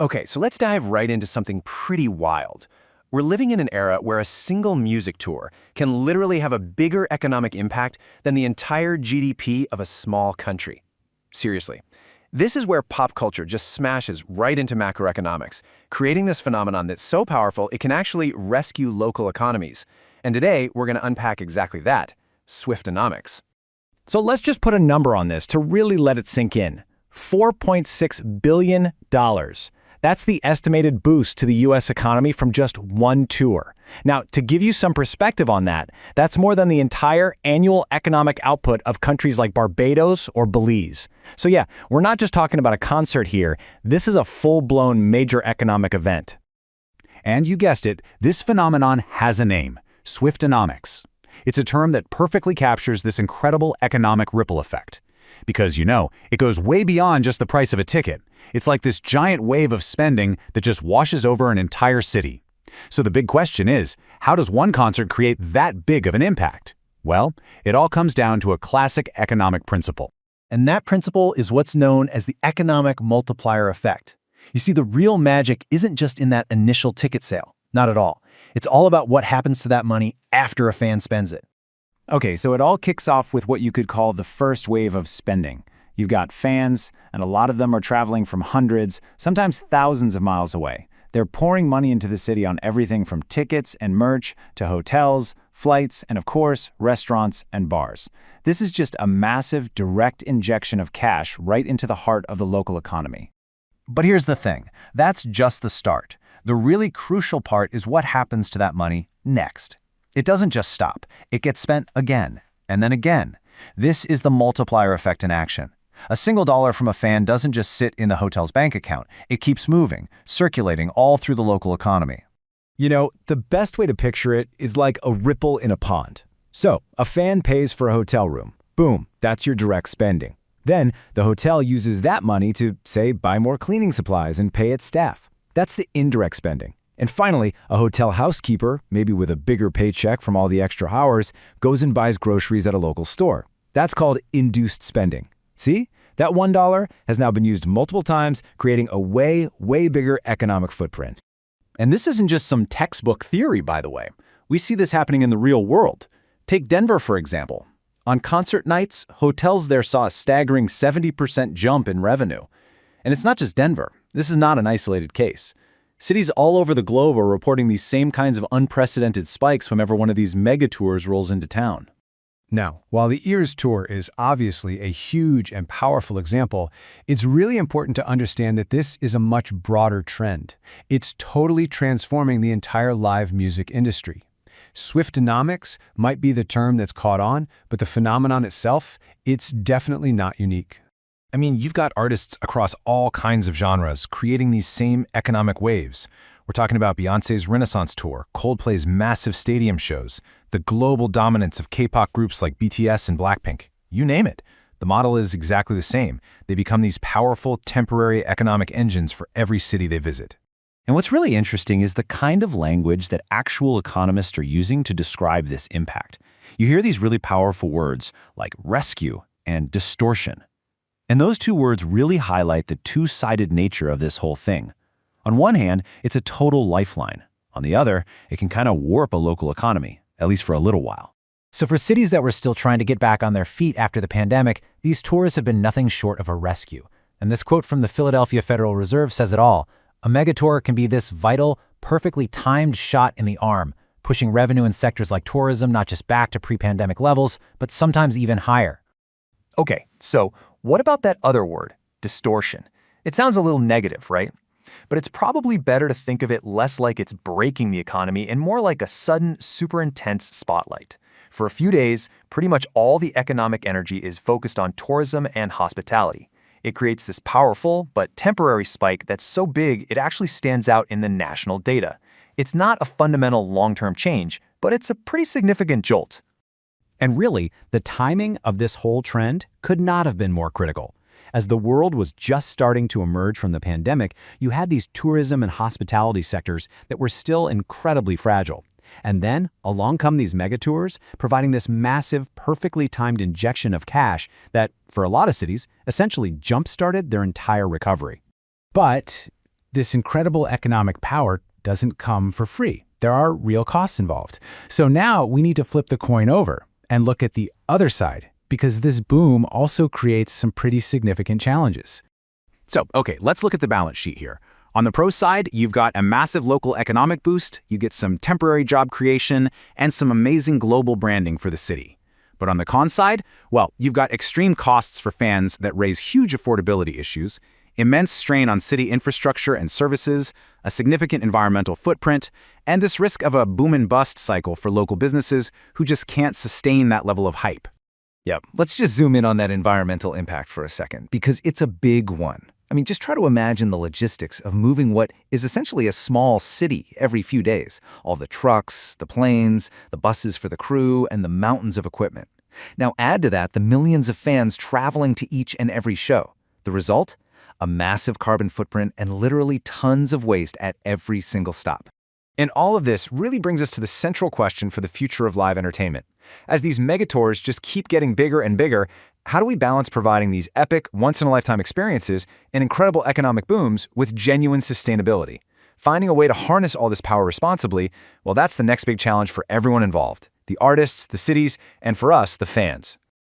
Okay, so let's dive right into something pretty wild. We're living in an era where a single music tour can literally have a bigger economic impact than the entire GDP of a small country. Seriously. This is where pop culture just smashes right into macroeconomics, creating this phenomenon that's so powerful it can actually rescue local economies. And today, we're going to unpack exactly that, Swiftonomics. So let's just put a number on this to really let it sink in. $4.6 billion. That's the estimated boost to the U.S. economy from just one tour. Now, to give you some perspective on that, that's more than the entire annual economic output of countries like Barbados or Belize. So yeah, we're not just talking about a concert here. This is a full-blown major economic event. And you guessed it, this phenomenon has a name, Swiftonomics. It's a term that perfectly captures this incredible economic ripple effect. Because, it goes way beyond just the price of a ticket. It's like this giant wave of spending that just washes over an entire city. So the big question is, how does one concert create that big of an impact? Well, it all comes down to a classic economic principle. And that principle is what's known as the economic multiplier effect. You see, the real magic isn't just in that initial ticket sale. Not at all. It's all about what happens to that money after a fan spends it. Okay, so it all kicks off with what you could call the first wave of spending. You've got fans, and a lot of them are traveling from hundreds, sometimes thousands of miles away. They're pouring money into the city on everything from tickets and merch to hotels, flights, and of course, restaurants and bars. This is just a massive direct injection of cash right into the heart of the local economy. But here's the thing, that's just the start. The really crucial part is what happens to that money next. It doesn't just stop. It gets spent again, and then again. This is the multiplier effect in action. A single dollar from a fan doesn't just sit in the hotel's bank account. It keeps moving, circulating all through the local economy. The best way to picture it is like a ripple in a pond. So, a fan pays for a hotel room. Boom, that's your direct spending. Then, the hotel uses that money to, say, buy more cleaning supplies and pay its staff. That's the indirect spending. And finally, a hotel housekeeper, maybe with a bigger paycheck from all the extra hours, goes and buys groceries at a local store. That's called induced spending. See? That $1 has now been used multiple times, creating a way bigger economic footprint. And this isn't just some textbook theory, by the way. We see this happening in the real world. Take Denver, for example. On concert nights, hotels there saw a staggering 70% jump in revenue. And it's not just Denver. This is not an isolated case. Cities all over the globe are reporting these same kinds of unprecedented spikes whenever one of these mega tours rolls into town. Now, while the Ears Tour is obviously a huge and powerful example, it's really important to understand that this is a much broader trend. It's totally transforming the entire live music industry. Swiftonomics might be the term that's caught on, but the phenomenon itself, it's definitely not unique. I mean, you've got artists across all kinds of genres creating these same economic waves. We're talking about Beyoncé's Renaissance Tour, Coldplay's massive stadium shows, the global dominance of K-pop groups like BTS and Blackpink. You name it. The model is exactly the same. They become these powerful, temporary economic engines for every city they visit. And what's really interesting is the kind of language that actual economists are using to describe this impact. You hear these really powerful words like rescue and distortion. And those two words really highlight the two-sided nature of this whole thing. On one hand, it's a total lifeline. On the other, it can kind of warp a local economy, at least for a little while. So for cities that were still trying to get back on their feet after the pandemic, these tours have been nothing short of a rescue. And this quote from the Philadelphia Federal Reserve says it all. A megatour can be this vital, perfectly timed shot in the arm, pushing revenue in sectors like tourism not just back to pre-pandemic levels, but sometimes even higher. Okay, so what about that other word, distortion? It sounds a little negative, right? But it's probably better to think of it less like it's breaking the economy and more like a sudden, super intense spotlight. For a few days, pretty much all the economic energy is focused on tourism and hospitality. It creates this powerful but temporary spike that's so big it actually stands out in the national data. It's not a fundamental long-term change, but it's a pretty significant jolt. And really, the timing of this whole trend could not have been more critical. As the world was just starting to emerge from the pandemic, you had these tourism and hospitality sectors that were still incredibly fragile. And then, along come these megatours, providing this massive, perfectly timed injection of cash that, for a lot of cities, essentially jump-started their entire recovery. But this incredible economic power doesn't come for free. There are real costs involved. So now we need to flip the coin over and look at the other side, because this boom also creates some pretty significant challenges. So, okay, let's look at the balance sheet here. On the pro side, you've got a massive local economic boost, you get some temporary job creation, and some amazing global branding for the city. But on the con side, well, you've got extreme costs for fans that raise huge affordability issues, immense strain on city infrastructure and services, a significant environmental footprint, and this risk of a boom and bust cycle for local businesses who just can't sustain that level of hype. Yep. Let's just zoom in on that environmental impact for a second, because it's a big one. I mean, just try to imagine the logistics of moving what is essentially a small city every few days. All the trucks, the planes, the buses for the crew, and the mountains of equipment. Now add to that the millions of fans traveling to each and every show. The result? A massive carbon footprint and literally tons of waste at every single stop. And all of this really brings us to the central question for the future of live entertainment. As these megatours just keep getting bigger and bigger, how do we balance providing these epic, once-in-a-lifetime experiences and incredible economic booms with genuine sustainability? Finding a way to harness all this power responsibly, well, that's the next big challenge for everyone involved. The artists, the cities, and for us, the fans.